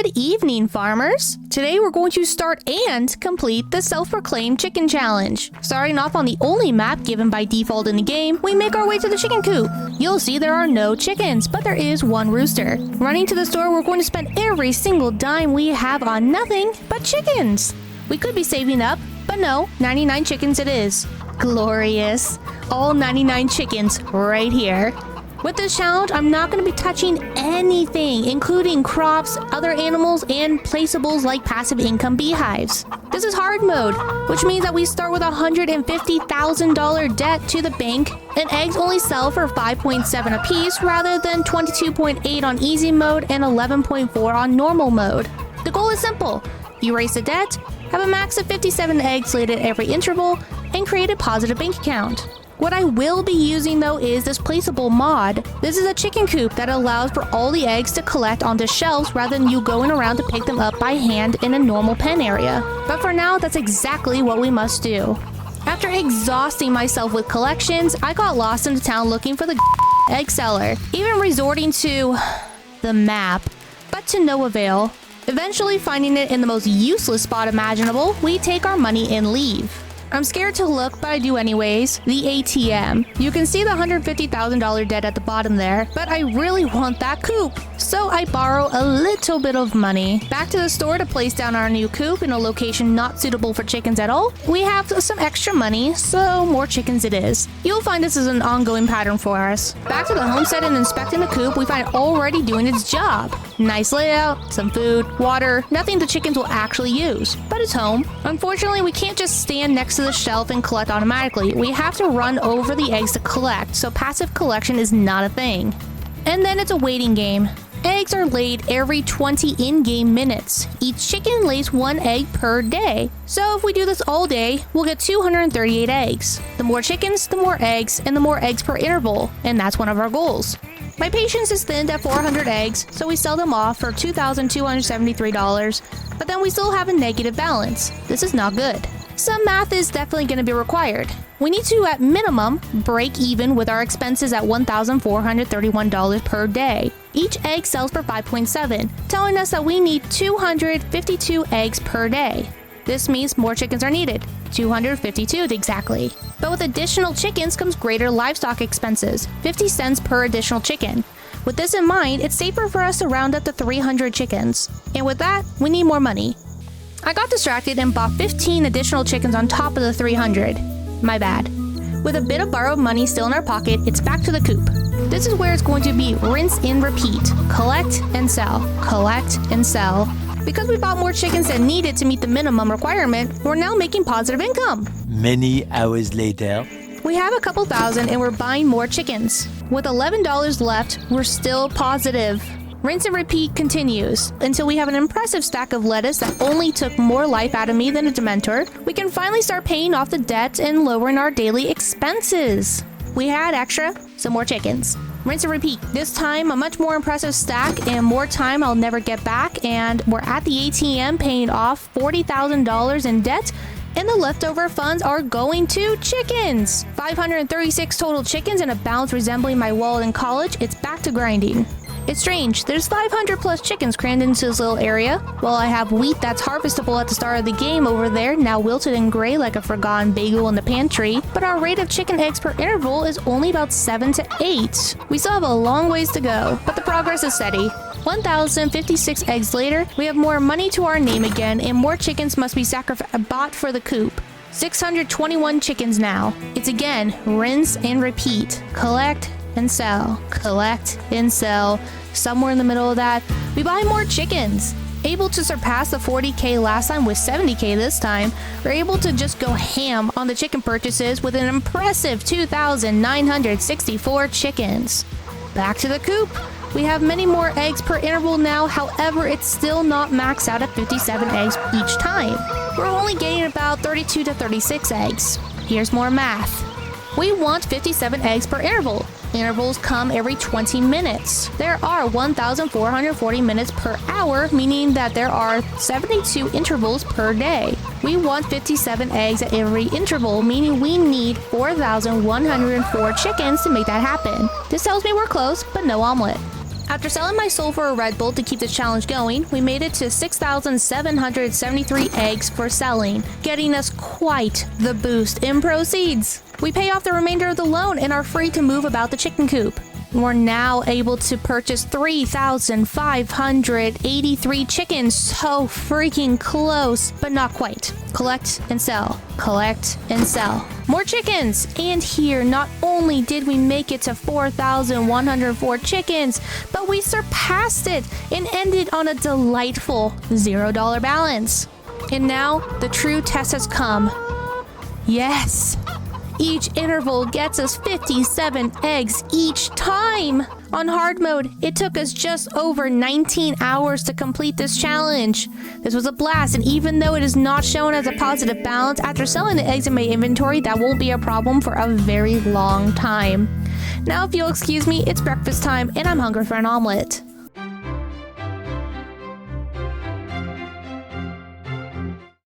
Good evening, farmers! Today we're going to start and complete the self-proclaimed chicken challenge. Starting off on the only map given by default in the game, we make our way to the chicken coop. You'll see there are no chickens, but there is one rooster. Running to the store, we're going to spend every single dime we have on nothing but chickens. We could be saving up, but no, 99 chickens it is. Glorious. All 99 chickens right here. With this challenge, I'm not going to be touching anything, including crops, other animals, and placeables like passive income beehives. This is hard mode, which means that we start with a $150,000 debt to the bank, and eggs only sell for 5.7 apiece rather than 22.8 on easy mode and 11.4 on normal mode. The goal is simple. Erase the debt, have a max of 57 eggs laid at every interval, and create a positive bank account. What I will be using though is this Placeable mod. This is a chicken coop that allows for all the eggs to collect onto shelves rather than you going around to pick them up by hand in a normal pen area. But for now, that's exactly what we must do. After exhausting myself with collections, I got lost into town looking for the egg seller, even resorting to the map, but to no avail. Eventually finding it in the most useless spot imaginable, we take our money and leave. I'm scared to look, but I do anyways. The ATM. You can see the $150,000 debt at the bottom there, but I really want that coop. So I borrow a little bit of money. Back to the store to place down our new coop in a location not suitable for chickens at all. We have some extra money, so more chickens it is. You'll find this is an ongoing pattern for us. Back to the homestead and inspecting the coop, we find it already doing its job. Nice layout, some food, water, nothing the chickens will actually use, but it's home. Unfortunately, we can't just stand next to the shelf and collect automatically. We have to run over the eggs to collect, so passive collection is not a thing. And then it's a waiting game. Eggs are laid every 20 in-game minutes. Each chicken lays one egg per day. So if we do this all day, we'll get 238 eggs. The more chickens, the more eggs, and the more eggs per interval, and that's one of our goals. My patience is thinned at 400 eggs, so we sell them off for $2,273, but then we still have a negative balance. This is not good. Some math is definitely going to be required. We need to, at minimum, break even with our expenses at $1,431 per day. Each egg sells for 5.7, telling us that we need 252 eggs per day. This means more chickens are needed, 252 exactly. But with additional chickens comes greater livestock expenses, 50 cents per additional chicken. With this in mind, it's safer for us to round up to 300 chickens. And with that, we need more money. I got distracted and bought 15 additional chickens on top of the 300. My bad. With a bit of borrowed money still in our pocket, it's back to the coop. This is where it's going to be rinse and repeat. Collect and sell. Collect and sell. Because we bought more chickens than needed to meet the minimum requirement, we're now making positive income. Many hours later, we have a couple thousand and we're buying more chickens. With $11 left, we're still positive. Rinse and repeat continues until we have an impressive stack of lettuce that only took more life out of me than a Dementor. We can finally start paying off the debt and lowering our daily expenses. We had extra, some more chickens. Rinse and repeat. This time, a much more impressive stack and more time I'll never get back, and we're at the ATM paying off $40,000 in debt, and the leftover funds are going to chickens. 536 total chickens and a balance resembling my wallet in college. It's back to grinding. It's strange, there's 500 plus chickens crammed into this little area, while I have wheat that's harvestable at the start of the game over there, now wilted and gray like a forgotten bagel in the pantry, but our rate of chicken eggs per interval is only about 7 to 8. We still have a long ways to go, but the progress is steady. 1,056 eggs later, we have more money to our name again, and more chickens must be bought for the coop. 621 chickens now. It's again, rinse and repeat. Collect and sell. Collect and sell. Somewhere in the middle of that, we buy more chickens. Able to surpass the 40K last time with 70K this time, we're able to just go ham on the chicken purchases with an impressive 2,964 chickens. Back to the coop. We have many more eggs per interval now, however, it's still not maxed out at 57 eggs each time. We're only getting about 32 to 36 eggs. Here's more math. We want 57 eggs per interval. Intervals come every 20 minutes. There are 1,440 minutes per hour, meaning that there are 72 intervals per day. We want 57 eggs at every interval, meaning we need 4,104 chickens to make that happen. This tells me we're close, but no omelet. After selling my soul for a Red Bull to keep the challenge going, we made it to 6,773 eggs for selling, getting us quite the boost in proceeds. We pay off the remainder of the loan and are free to move about the chicken coop. We're now able to purchase 3,583 chickens. So freaking close, but not quite. Collect and sell. Collect and sell. More chickens! And here, not only did we make it to 4,104 chickens, but we surpassed it and ended on a delightful $0 balance. And now, the true test has come. Yes! Each interval gets us 57 eggs each time. On hard mode, it took us just over 19 hours to complete this challenge. This was a blast, and even though it is not shown as a positive balance, after selling the eggs in my inventory, that won't be a problem for a very long time. Now, if you'll excuse me, it's breakfast time, and I'm hungry for an omelet.